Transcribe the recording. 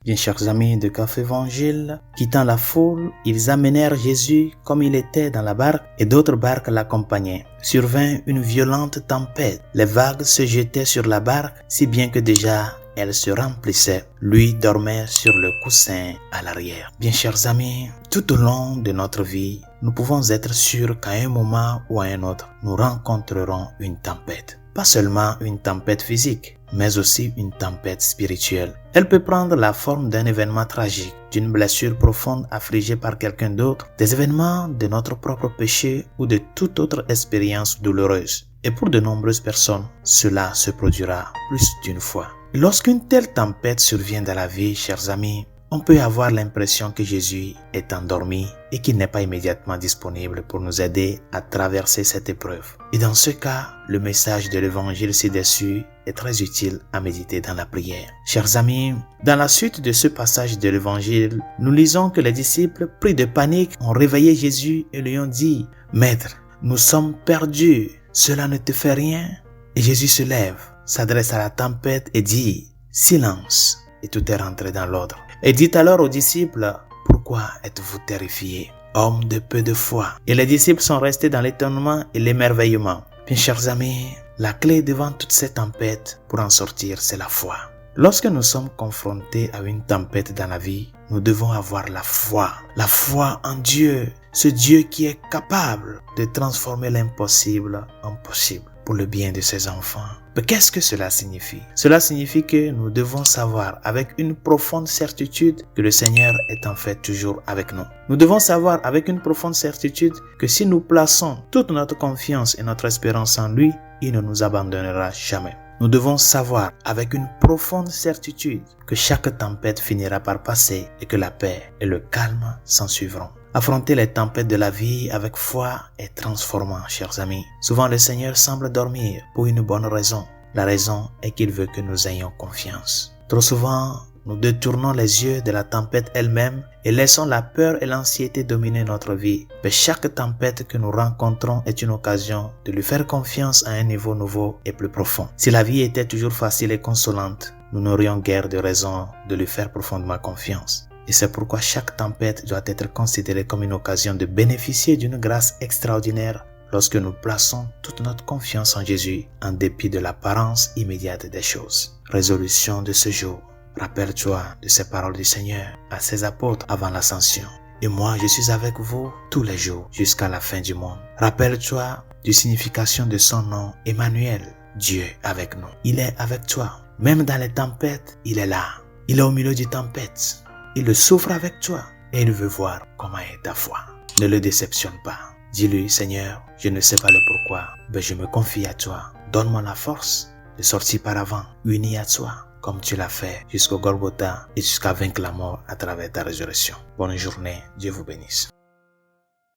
Bien chers amis de Café Évangile, quittant la foule, ils amenèrent Jésus comme il était dans la barque et d'autres barques l'accompagnaient. Survint une violente tempête. Les vagues se jetaient sur la barque, si bien que déjà elle se remplissait. Lui dormait sur le coussin à l'arrière. Bien chers amis, tout au long de notre vie, nous pouvons être sûrs qu'à un moment ou à un autre, nous rencontrerons une tempête. Pas seulement une tempête physique, mais aussi une tempête spirituelle. Elle peut prendre la forme d'un événement tragique, d'une blessure profonde affligée par quelqu'un d'autre, des événements de notre propre péché ou de toute autre expérience douloureuse. Et pour de nombreuses personnes, cela se produira plus d'une fois. Lorsqu'une telle tempête survient dans la vie, chers amis, on peut avoir l'impression que Jésus est endormi et qu'il n'est pas immédiatement disponible pour nous aider à traverser cette épreuve. Et dans ce cas, le message de l'évangile ci-dessus est très utile à méditer dans la prière. Chers amis, dans la suite de ce passage de l'évangile, nous lisons que les disciples, pris de panique, ont réveillé Jésus et lui ont dit « Maître, nous sommes perdus, cela ne te fait rien ?» Et Jésus se lève, s'adresse à la tempête et dit « Silence !» Et tout est rentré dans l'ordre. Et dit alors aux disciples, « Pourquoi êtes-vous terrifiés, hommes de peu de foi ?» Et les disciples sont restés dans l'étonnement et l'émerveillement. Bien chers amis, la clé devant toutes ces tempêtes pour en sortir, c'est la foi. Lorsque nous sommes confrontés à une tempête dans la vie, nous devons avoir la foi en Dieu, ce Dieu qui est capable de transformer l'impossible en possible pour le bien de ses enfants. Mais qu'est-ce que cela signifie? Cela signifie que nous devons savoir avec une profonde certitude que le Seigneur est en fait toujours avec nous. Nous devons savoir avec une profonde certitude que si nous plaçons toute notre confiance et notre espérance en lui, il ne nous abandonnera jamais. Nous devons savoir avec une profonde certitude que chaque tempête finira par passer et que la paix et le calme s'en suivront. Affronter les tempêtes de la vie avec foi est transformant, chers amis. Souvent, le Seigneur semble dormir pour une bonne raison. La raison est qu'il veut que nous ayons confiance. Trop souvent, nous détournons les yeux de la tempête elle-même et laissons la peur et l'anxiété dominer notre vie. Mais chaque tempête que nous rencontrons est une occasion de lui faire confiance à un niveau nouveau et plus profond. Si la vie était toujours facile et consolante, nous n'aurions guère de raison de lui faire profondément confiance. Et c'est pourquoi chaque tempête doit être considérée comme une occasion de bénéficier d'une grâce extraordinaire lorsque nous plaçons toute notre confiance en Jésus en dépit de l'apparence immédiate des choses. Résolution de ce jour. Rappelle-toi de ces paroles du Seigneur à ses apôtres avant l'ascension. Et moi, je suis avec vous tous les jours jusqu'à la fin du monde. Rappelle-toi du signification de son nom, Emmanuel, Dieu avec nous. Il est avec toi. Même dans les tempêtes, il est là. Il est au milieu des tempêtes. Il le souffre avec toi et il veut voir comment est ta foi. Ne le déceptionne pas. Dis-lui, Seigneur, je ne sais pas le pourquoi, mais je me confie à toi. Donne-moi la force de sortir par avant, uni à toi, comme tu l'as fait jusqu'au Golgotha et jusqu'à vaincre la mort à travers ta résurrection. Bonne journée, Dieu vous bénisse.